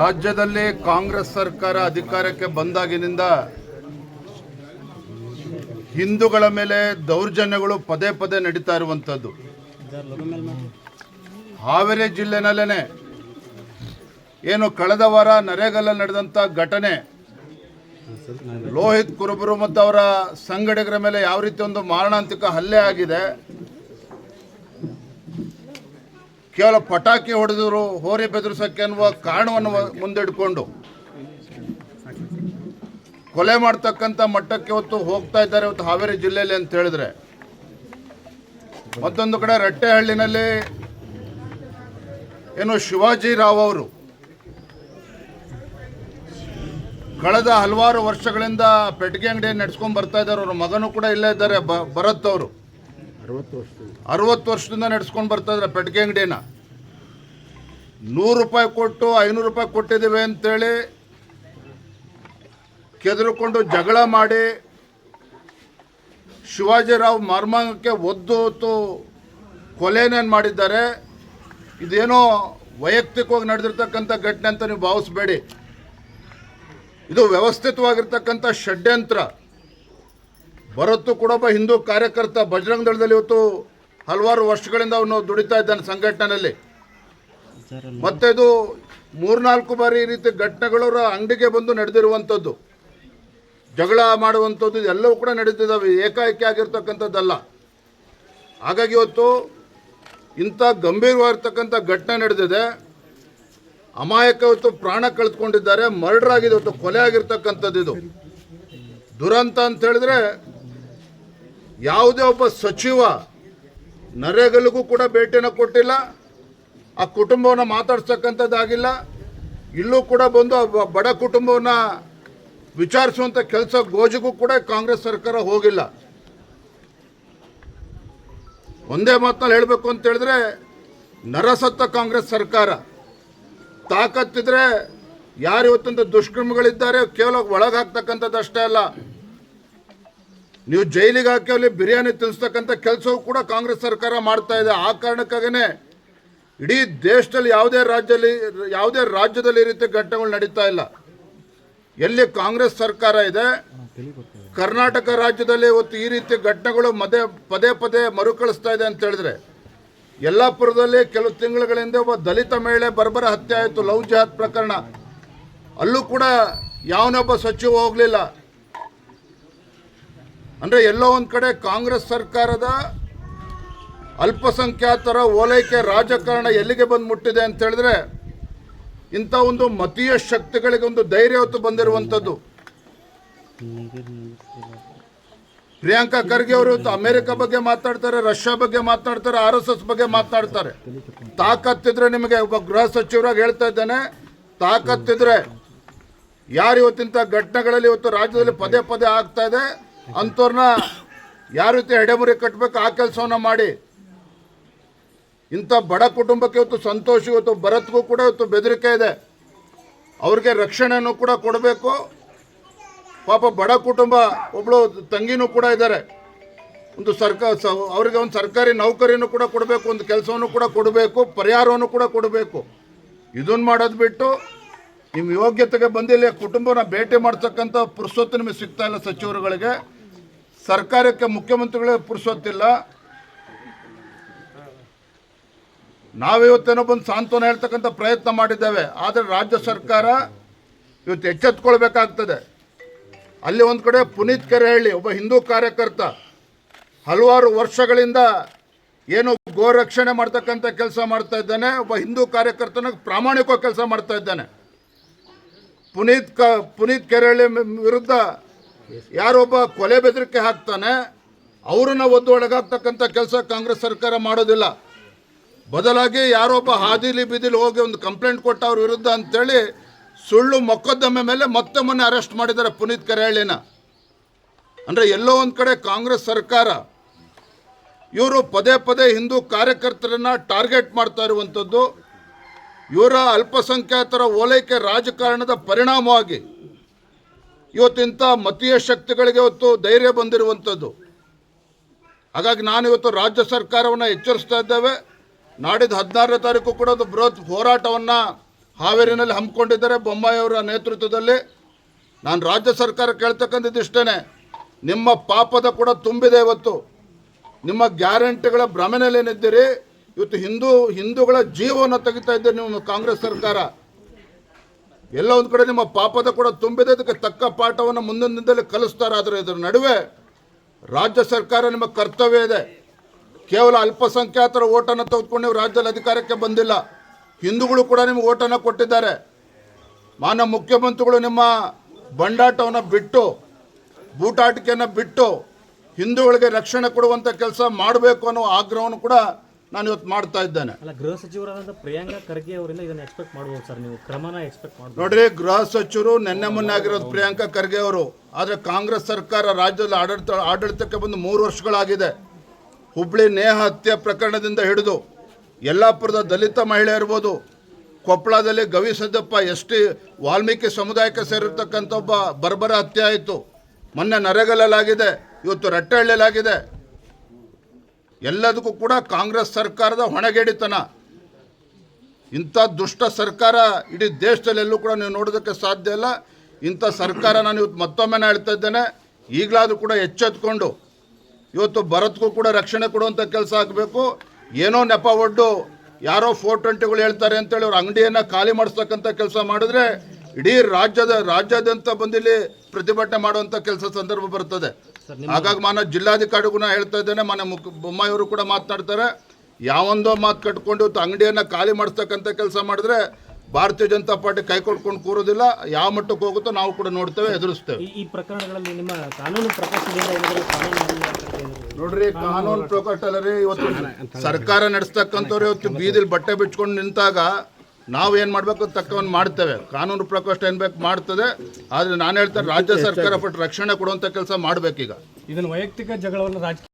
ರಾಜ್ಯದಲ್ಲಿ ಕಾಂಗ್ರೆಸ್ ಸರ್ಕಾರ ಅಧಿಕಾರಕ್ಕೆ ಬಂದಾಗಿನಿಂದ ಹಿಂದೂಗಳ ಮೇಲೆ ದೌರ್ಜನ್ಯಗಳು ಪದೇ ಪದೇ ನಡೀತಾ ಇರುವಂಥದ್ದು. ಹಾವೇರಿ ಜಿಲ್ಲೆನಲ್ಲೇ ಏನು ಕಳೆದ ವಾರ ನರೇಗಾಲಲ್ಲಿ ನಡೆದಂಥ ಘಟನೆ, ಲೋಹಿತ್ ಕುರುಬರು ಮತ್ತು ಅವರ ಸಂಘಟಕರ ಮೇಲೆ ಯಾವ ರೀತಿ ಒಂದು ಮಾರಣಾಂತಿಕ ಹಲ್ಲೆ ಆಗಿದೆ. ಕೇವಲ ಪಟಾಕಿ ಹೊಡೆದರು, ಹೋರಿ ಬೆದರಿಸೋಕ್ಕೆ ಅನ್ನುವ ಕಾರಣವನ್ನು ಮುಂದಿಟ್ಕೊಂಡು ಕೊಲೆ ಮಾಡ್ತಕ್ಕಂಥ ಮಟ್ಟಕ್ಕೆ ಇವತ್ತು ಹೋಗ್ತಾ ಇದ್ದಾರೆ ಇವತ್ತು ಹಾವೇರಿ ಜಿಲ್ಲೆಯಲ್ಲಿ ಅಂತ ಹೇಳಿದ್ರೆ. ಮತ್ತೊಂದು ಕಡೆ ರಟ್ಟೆಹಳ್ಳಿನಲ್ಲಿ ಏನು ಶಿವಾಜಿ ರಾವ್ ಅವರು ಕಳೆದ ಹಲವಾರು ವರ್ಷಗಳಿಂದ ಪೆಟ್ಟಿಗೆ ಅಂಗಡಿ ನಡೆಸ್ಕೊಂಡು ಬರ್ತಾ ಇದ್ದಾರೆ. ಅವ್ರ ಮಗನೂ ಕೂಡ ಇಲ್ಲೇ ಇದ್ದಾರೆ, ಭರತ್ ಅವರು 60 ವರ್ಷದಿಂದ ನಡೆಸ್ಕೊಂಡು ಬರ್ತಾ ಇದ್ದಾರೆ ಪೆಟ್ಟಿಗೆ ಅಂಗಡಿನ. 100 ರೂಪಾಯಿ ಕೊಟ್ಟು 500 ರೂಪಾಯಿ ಕೊಟ್ಟಿದ್ದೀವಿ ಅಂತೇಳಿ ಕೆದರಿಕೊಂಡು ಜಗಳ ಮಾಡಿ ಶಿವಾಜಿರಾವ್ ಮರ್ಮಾಂಗಕ್ಕೆ ಒದ್ದು ಕೊಲೆನೇನು ಮಾಡಿದ್ದಾರೆ. ಇದೇನೋ ವೈಯಕ್ತಿಕವಾಗಿ ನಡೆದಿರ್ತಕ್ಕಂಥ ಘಟನೆ ಅಂತ ನೀವು ಭಾವಿಸಬೇಡಿ. ಇದು ವ್ಯವಸ್ಥಿತವಾಗಿರ್ತಕ್ಕಂಥ ಷಡ್ಯಂತ್ರ. ಭರತ್ ಕೂಡ ಒಬ್ಬ ಹಿಂದೂ ಕಾರ್ಯಕರ್ತ, ಬಜರಂಗ ದಳದಲ್ಲಿ ಇವತ್ತು ಹಲವಾರು ವರ್ಷಗಳಿಂದ ಅವನು ದುಡಿತಾ ಇದ್ದಾನೆ ಸಂಘಟನೆಯಲ್ಲಿ. ಮತ್ತೆ ಇದು 3-4 ಬಾರಿ ಈ ರೀತಿ ಘಟನೆಗಳು ಅಂಗಡಿಗೆ ಬಂದು ನಡೆದಿರುವಂಥದ್ದು, ಜಗಳ ಮಾಡುವಂಥದ್ದು ಎಲ್ಲವೂ ಕೂಡ ನಡೀತಿದ್ದಾವೆ, ಏಕಾಏಕಿ ಆಗಿರ್ತಕ್ಕಂಥದ್ದಲ್ಲ. ಹಾಗಾಗಿ ಇವತ್ತು ಇಂಥ ಗಂಭೀರವಾಗಿರ್ತಕ್ಕಂಥ ಘಟನೆ ನಡೆದಿದೆ. ಅಮಾಯಕ ಇವತ್ತು ಪ್ರಾಣ ಕಳೆದುಕೊಂಡಿದ್ದಾರೆ, ಮರ್ಡರ್ ಆಗಿದೆ, ಇವತ್ತು ಕೊಲೆ ಆಗಿರ್ತಕ್ಕಂಥದ್ದು. ಇದು ದುರಂತ ಅಂತ ಹೇಳಿದ್ರೆ ಯಾವುದೇ ಒಬ್ಬ ಸಚಿವ ನರೇಗಲಿಗೂ ಕೂಡ ಭೇಟಿನ ಕೊಟ್ಟಿಲ್ಲ, ಆ ಕುಟುಂಬವನ್ನು ಮಾತಾಡ್ಸಕ್ಕಂಥದ್ದಾಗಿಲ್ಲ. ಇಲ್ಲೂ ಕೂಡ ಬಂದು ಬಡ ಕುಟುಂಬವನ್ನು ವಿಚಾರಿಸುವಂಥ ಕೆಲಸ ಗೋಜಿಗೂ ಕೂಡ ಕಾಂಗ್ರೆಸ್ ಸರ್ಕಾರ ಹೋಗಿಲ್ಲ. ಒಂದೇ ಮಾತಲ್ಲಿ ಹೇಳಬೇಕು ಅಂತ ಹೇಳಿದ್ರೆ, ನರಸತ್ತ ಕಾಂಗ್ರೆಸ್ ಸರ್ಕಾರ. ತಾಕತ್ತಿದ್ರೆ ಯಾರು ಇವತ್ತೊಂದು ದುಷ್ಕರ್ಮಿಗಳಿದ್ದಾರೆ ಕೇವಲ ಒಳಗೆ ಹಾಕ್ತಕ್ಕಂಥದ್ದು ಅಷ್ಟೇ ಅಲ್ಲ, ನೀವು ಜೈಲಿಗೆ ಹಾಕಿ ಅಲ್ಲಿ ಬಿರಿಯಾನಿ ತಿನ್ನಿಸ್ತಕ್ಕಂಥ ಕೆಲಸವೂ ಕೂಡ ಕಾಂಗ್ರೆಸ್ ಸರ್ಕಾರ ಮಾಡ್ತಾ ಇದೆ. ಆ ಕಾರಣಕ್ಕಾಗೇ ಇಡೀ ದೇಶದಲ್ಲಿ ಯಾವುದೇ ರಾಜ್ಯದಲ್ಲಿ ಈ ರೀತಿ ಘಟನೆಗಳು ನಡೀತಾ ಇಲ್ಲ. ಎಲ್ಲಿ ಕಾಂಗ್ರೆಸ್ ಸರ್ಕಾರ ಇದೆ, ಕರ್ನಾಟಕ ರಾಜ್ಯದಲ್ಲಿ ಇವತ್ತು ಈ ರೀತಿ ಘಟನೆಗಳು ಪದೇ ಪದೇ ಮರುಕಳಿಸ್ತಾ ಇದೆ ಅಂತ ಹೇಳಿದ್ರೆ, ಯಲ್ಲಾಪುರದಲ್ಲಿ ಕೆಲವು ತಿಂಗಳುಗಳಿಂದ ಒಬ್ಬ ದಲಿತ ಮಹಿಳೆ ಬರ್ಬರ ಹತ್ಯೆ ಆಯಿತು, ಲವ್ ಜಿಹಾದ್ ಪ್ರಕರಣ. ಅಲ್ಲೂ ಕೂಡ ಯಾವನೊಬ್ಬ ಸಚಿವ ಹೋಗಲಿಲ್ಲ. ಅಂದರೆ ಎಲ್ಲೋ ಒಂದು ಕಡೆ ಕಾಂಗ್ರೆಸ್ ಸರ್ಕಾರದ ಅಲ್ಪಸಂಖ್ಯಾತರ ಓಲೈಕೆ ರಾಜಕಾರಣ ಎಲ್ಲಿಗೆ ಬಂದು ಮುಟ್ಟಿದೆ ಅಂತ ಹೇಳಿದ್ರೆ, ಇಂಥ ಒಂದು ಮತೀಯ ಶಕ್ತಿಗಳಿಗೆ ಒಂದು ಧೈರ್ಯ ಹೊತ್ತು ಬಂದಿರುವಂಥದ್ದು. ಪ್ರಿಯಾಂಕಾ ಖರ್ಗೆ ಅವರು ಇವತ್ತು ಅಮೆರಿಕ ಬಗ್ಗೆ ಮಾತಾಡ್ತಾರೆ, ರಷ್ಯಾ ಬಗ್ಗೆ ಮಾತಾಡ್ತಾರೆ, RSS ಬಗ್ಗೆ ಮಾತಾಡ್ತಾರೆ. ತಾಕತ್ತಿದ್ರೆ ನಿಮಗೆ ಒಬ್ಬ ಗೃಹ ಸಚಿವರಾಗಿ ಹೇಳ್ತಾ ಇದ್ದೇನೆ, ತಾಕತ್ತಿದ್ರೆ ಯಾರು ಇವತ್ತಿಂಥ ಘಟನೆಗಳಲ್ಲಿ ಇವತ್ತು ರಾಜ್ಯದಲ್ಲಿ ಪದೇ ಪದೇ ಆಗ್ತಾ ಇದೆ ಅಂಥವ್ರನ್ನ ಯಾವ ರೀತಿ ಎಡೆಮುರಿ ಕಟ್ಟಬೇಕು ಆ ಕೆಲಸವನ್ನು ಮಾಡಿ. ಇಂಥ ಬಡ ಕುಟುಂಬಕ್ಕೆ ಇವತ್ತು ಸಂತೋಷ್, ಇವತ್ತು ಭರತ್ಗೂ ಕೂಡ ಇವತ್ತು ಬೆದರಿಕೆ ಇದೆ, ಅವ್ರಿಗೆ ರಕ್ಷಣೆಯನ್ನು ಕೂಡ ಕೊಡಬೇಕು. ಪಾಪ ಬಡ ಕುಟುಂಬ, ಒಬ್ಬಳು ತಂಗಿನೂ ಕೂಡ ಇದ್ದಾರೆ, ಒಂದು ಅವರಿಗೆ ಒಂದು ಸರ್ಕಾರಿ ನೌಕರಿನೂ ಕೂಡ ಕೊಡಬೇಕು, ಒಂದು ಕೆಲಸವನ್ನು ಕೂಡ ಕೊಡಬೇಕು, ಪರಿಹಾರವನ್ನು ಕೂಡ ಕೊಡಬೇಕು. ಇದನ್ನು ಮಾಡೋದು ಬಿಟ್ಟು ನಿಮ್ಮ ಯೋಗ್ಯತೆಗೆ ಬಂದಿಲ್ಲ ಕುಟುಂಬನ ಭೇಟಿ ಮಾಡ್ತಕ್ಕಂಥ ಪುರುಸೊತ್ತು ನಿಮಗೆ ಸಿಗ್ತಾ ಇಲ್ಲ ಸಚಿವರುಗಳಿಗೆ. ಸರ್ಕಾರಕ್ಕೆ ಮುಖ್ಯಮಂತ್ರಿಗಳಿಗೆ ಪುರುಸೊತ್ತಿಲ್ಲ. ನಾವಿವತ್ತೇನೋ ಬಂದು ಸಾಂತ್ವನ ಹೇಳ್ತಕ್ಕಂಥ ಪ್ರಯತ್ನ ಮಾಡಿದ್ದೇವೆ, ಆದರೆ ರಾಜ್ಯ ಸರ್ಕಾರ ಇವತ್ತು ಎಚ್ಚೆತ್ಕೊಳ್ಬೇಕಾಗ್ತದೆ. ಅಲ್ಲಿ ಒಂದು ಕಡೆ ಪುನೀತ್ ಕೆರೆಹಳ್ಳಿ ಒಬ್ಬ ಹಿಂದೂ ಕಾರ್ಯಕರ್ತ, ಹಲವಾರು ವರ್ಷಗಳಿಂದ ಏನು ಗೋರಕ್ಷಣೆ ಮಾಡ್ತಕ್ಕಂಥ ಕೆಲಸ ಮಾಡ್ತಾ ಇದ್ದಾನೆ, ಒಬ್ಬ ಹಿಂದೂ ಕಾರ್ಯಕರ್ತನ ಪ್ರಾಮಾಣಿಕ ಕೆಲಸ ಮಾಡ್ತಾ ಇದ್ದಾನೆ. ಪುನೀತ್ ಕೆರೆಹಳ್ಳಿ ವಿರುದ್ಧ ಯಾರೊಬ್ಬ ಕೊಲೆ ಬೆದರಿಕೆ ಹಾಕ್ತಾನೆ, ಅವರನ್ನು ಒದ್ದು ಒಳಗಾಗ್ತಕ್ಕಂಥ ಕೆಲಸ ಕಾಂಗ್ರೆಸ್ ಸರ್ಕಾರ ಮಾಡೋದಿಲ್ಲ. ಬದಲಾಗಿ ಯಾರೊಬ್ಬ ಹಾದಿಲಿ ಬೀದಿಲಿ ಹೋಗಿ ಒಂದು ಕಂಪ್ಲೇಂಟ್ ಕೊಟ್ಟ ಅವ್ರ ವಿರುದ್ಧ ಅಂತೇಳಿ ಸುಳ್ಳು ಮೊಕದ್ದಮೆ ಮೇಲೆ ಮತ್ತೆ ಮೊನ್ನೆ ಅರೆಸ್ಟ್ ಮಾಡಿದ್ದಾರೆ ಪುನೀತ್ ಕೆರೆಹಳ್ಳಿನ. ಅಂದರೆ ಎಲ್ಲೋ ಒಂದು ಕಡೆ ಕಾಂಗ್ರೆಸ್ ಸರ್ಕಾರ ಇವರು ಪದೇ ಪದೇ ಹಿಂದೂ ಕಾರ್ಯಕರ್ತರನ್ನು ಟಾರ್ಗೆಟ್ ಮಾಡ್ತಾ ಇರುವಂಥದ್ದು. ಇವರ ಅಲ್ಪಸಂಖ್ಯಾತರ ಓಲೈಕೆ ರಾಜಕಾರಣದ ಪರಿಣಾಮವಾಗಿ ಇವತ್ತಿಂಥ ಮತೀಯ ಶಕ್ತಿಗಳಿಗೆ ಇವತ್ತು ಧೈರ್ಯ ಬಂದಿರುವಂಥದ್ದು. ಹಾಗಾಗಿ ನಾನು ಇವತ್ತು ರಾಜ್ಯ ಸರ್ಕಾರವನ್ನು ಎಚ್ಚರಿಸ್ತಾ ಇದ್ದೇವೆ, ನಾಡಿದ್ದು 16ನೇ ತಾರೀಕು ಕೂಡ ಒಂದು ಬೃಹತ್ ಹೋರಾಟವನ್ನು ಹಾವೇರಿನಲ್ಲಿ ಹಮ್ಮಿಕೊಂಡಿದ್ದಾರೆ ಬೊಮ್ಮಾಯಿ ಅವರ ನೇತೃತ್ವದಲ್ಲಿ. ನಾನು ರಾಜ್ಯ ಸರ್ಕಾರ ಕೇಳ್ತಕ್ಕಂಥದ್ದು ಇಷ್ಟೇ, ನಿಮ್ಮ ಪಾಪದ ಕೂಡ ತುಂಬಿದೆ. ಇವತ್ತು ನಿಮ್ಮ ಗ್ಯಾರಂಟಿಗಳ ಭ್ರಮೆನಲ್ಲೇನಿದ್ದೀರಿ. ಇವತ್ತು ಹಿಂದೂಗಳ ಜೀವವನ್ನು ತೆಗಿತಾ ಇದ್ದೀರಿ ನೀವು ಕಾಂಗ್ರೆಸ್ ಸರ್ಕಾರ. ಎಲ್ಲ ಒಂದು ಕಡೆ ನಿಮ್ಮ ಪಾಪದ ಕೂಡ ತುಂಬಿದೆ. ಅದಕ್ಕೆ ತಕ್ಕ ಪಾಠವನ್ನು ಮುಂದಿನ ದಿನದಲ್ಲಿ ಕಲಿಸ್ತಾರೆ. ಆದರೆ ಇದರ ನಡುವೆ ರಾಜ್ಯ ಸರ್ಕಾರ ನಿಮ್ಮ ಕರ್ತವ್ಯ ಇದೆ. ಕೇವಲ ಅಲ್ಪಸಂಖ್ಯಾತರ ಓಟನ್ನು ತೆಗೆದುಕೊಂಡು ನೀವು ರಾಜ್ಯದಲ್ಲಿ ಅಧಿಕಾರಕ್ಕೆ ಬಂದಿಲ್ಲ. ಹಿಂದೂಗಳು ಕೂಡ ನಿಮಗೆ ಓಟನ್ನು ಕೊಟ್ಟಿದ್ದಾರೆ. ಮಾನ್ಯ ಮುಖ್ಯಮಂತ್ರಿಗಳು ನಿಮ್ಮ ಬಂಡಾಟವನ್ನು ಬಿಟ್ಟು, ಬೂಟಾಟಿಕೆಯನ್ನು ಬಿಟ್ಟು ಹಿಂದೂಗಳಿಗೆ ರಕ್ಷಣೆ ಕೊಡುವಂಥ ಕೆಲಸ ಮಾಡಬೇಕು ಅನ್ನೋ ಆಗ್ರಹವನ್ನು ಕೂಡ ನಾನು ಇವತ್ತು ಮಾಡ್ತಾ ಇದ್ದೇನೆ. ಅಲ್ಲ, ಗೃಹ ಸಚಿವರಾದ ಪ್ರಿಯಾಂಕಾ ಖರ್ಗೆ ಅವರಿಂದ ಇದನ್ನು ಎಕ್ಸ್ಪೆಕ್ಟ್ ಮಾಡ್ಬೋದು ಸರ್, ನೀವು ಕ್ರಮನ ಎಕ್ಸ್ಪೆಕ್ಟ್ ಮಾಡ್ಬೋದು? ನೋಡ್ರಿ, ಗೃಹ ಸಚಿವರು ಮೊನ್ನೆ ಆಗಿರೋದು ಪ್ರಿಯಾಂಕಾ ಖರ್ಗೆ ಅವರು. ಆದರೆ ಕಾಂಗ್ರೆಸ್ ಸರ್ಕಾರ ರಾಜ್ಯದಲ್ಲಿ ಆಡಳಿತಕ್ಕೆ ಬಂದು 3 ವರ್ಷಗಳಾಗಿದೆ. ಹುಬ್ಳಿ ನೇಹ ಹತ್ಯೆ ಪ್ರಕರಣದಿಂದ ಹಿಡಿದು ಯಲ್ಲಾಪುರದ ದಲಿತ ಮಹಿಳೆ ಇರ್ಬೋದು, ಕೊಪ್ಪಳದಲ್ಲಿ ಗವಿಸಿದ್ದಪ್ಪ ಎಸ್.ಟಿ. ವಾಲ್ಮೀಕಿ ಸಮುದಾಯಕ್ಕೆ ಸೇರಿರ್ತಕ್ಕಂಥ ಒಬ್ಬ ಬರ್ಬರ ಹತ್ಯೆ ಆಯಿತು. ಮೊನ್ನೆ ನರೇಗಲ್ಲಾಗಿದೆ, ಇವತ್ತು ರಟ್ಟಹಳ್ಳಿಯಲ್ಲಾಗಿದೆ. ಎಲ್ಲದಕ್ಕೂ ಕೂಡ ಕಾಂಗ್ರೆಸ್ ಸರ್ಕಾರದ ಹೊಣೆಗೇಡಿತನ. ಇಂಥ ದುಷ್ಟ ಸರ್ಕಾರ ಇಡೀ ದೇಶದಲ್ಲೆಲ್ಲೂ ಕೂಡ ನೀವು ನೋಡೋದಕ್ಕೆ ಸಾಧ್ಯ ಇಲ್ಲ. ಇಂಥ ಸರ್ಕಾರ ನಾನು ಇವತ್ತು ಮತ್ತೊಮ್ಮೆ ಹೇಳ್ತಾ ಇದ್ದೇನೆ, ಈಗಲಾದರೂ ಕೂಡ ಎಚ್ಚೆತ್ಕೊಂಡು ಇವತ್ತು ಭರತ್ಗೂ ಕೂಡ ರಕ್ಷಣೆ ಕೊಡುವಂಥ ಕೆಲಸ ಆಗಬೇಕು. ಏನೋ ನೆಪ ಒಡ್ಡು ಯಾರೋ 420ಗಳು ಹೇಳ್ತಾರೆ ಅಂತೇಳಿ ಅವ್ರ ಅಂಗಡಿಯನ್ನು ಖಾಲಿ ಮಾಡಿಸ್ತಕ್ಕಂಥ ಕೆಲಸ ಮಾಡಿದ್ರೆ ಇಡೀ ರಾಜ್ಯಾದ್ಯಂತ ಬಂದಿಲ್ಲಿ ಪ್ರತಿಭಟನೆ ಮಾಡುವಂಥ ಕೆಲಸ ಸಂದರ್ಭ ಬರ್ತದೆ. ಹಾಗಾಗಿ ಮಾನ್ಯ ಜಿಲ್ಲಾಧಿಕಾರಿಗೂ ಹೇಳ್ತಾ ಇದ್ದೇನೆ, ಮಾನ್ಯ ಬೊಮ್ಮಾಯಿ ಅವರು ಕೂಡ ಮಾತನಾಡ್ತಾರೆ. ಯಾವೊಂದೋ ಮಾತು ಕಟ್ಕೊಂಡು ಇವತ್ತು ಅಂಗಡಿಯನ್ನು ಖಾಲಿ ಮಾಡಿಸ್ತಕ್ಕಂಥ ಕೆಲಸ ಮಾಡಿದ್ರೆ ಭಾರತೀಯ ಜನತಾ ಪಾರ್ಟಿ ಕೈ ಕೊಟ್ಕೊಂಡು ಕೂರೋದಿಲ್ಲ. ಯಾವ ಮಟ್ಟಕ್ಕೆ ಹೋಗುತ್ತೋ ನಾವು ಕೂಡ ನೋಡ್ತೇವೆ, ಎದುರಿಸ್ತೇವೆ. ಈ ಪ್ರಕರಣಗಳಲ್ಲಿ ನಿಮ್ಮ ಕಾನೂನು ಪ್ರಕಾಶದಿಂದ ನೋಡ್ರಿ, ಕಾನೂನು ಪ್ರಕಾಶ ಅಲ್ಲರಿ. ಇವತ್ತು ಸರ್ಕಾರ ನಡೆಸ್ತಕ್ಕಂಥವ್ರು ಇವತ್ತು ಬೀದಿಲಿ ಬಟ್ಟೆ ಬಿಚ್ಕೊಂಡು ನಿಂತಾಗ ನಾವು ಏನು ಮಾಡಬೇಕು ತಕ್ಕವನ್ನು ಮಾಡ್ತೇವೆ. ಕಾನೂನು ಪ್ರಕೋಷ್ಠ ಏನು ಬೇಕು ಮಾಡ್ತದೆ. ಆದರೆ ನಾನು ಹೇಳ್ತೇನೆ, ರಾಜ್ಯ ಸರ್ಕಾರ ಪಟ್ಟು ರಕ್ಷಣೆ ಕೊಡುವಂಥ ಕೆಲಸ ಮಾಡಬೇಕೀಗ. ಇದನ್ನು ವೈಯಕ್ತಿಕ ಜಗಳವನ್ನು ರಾಜಕೀಯ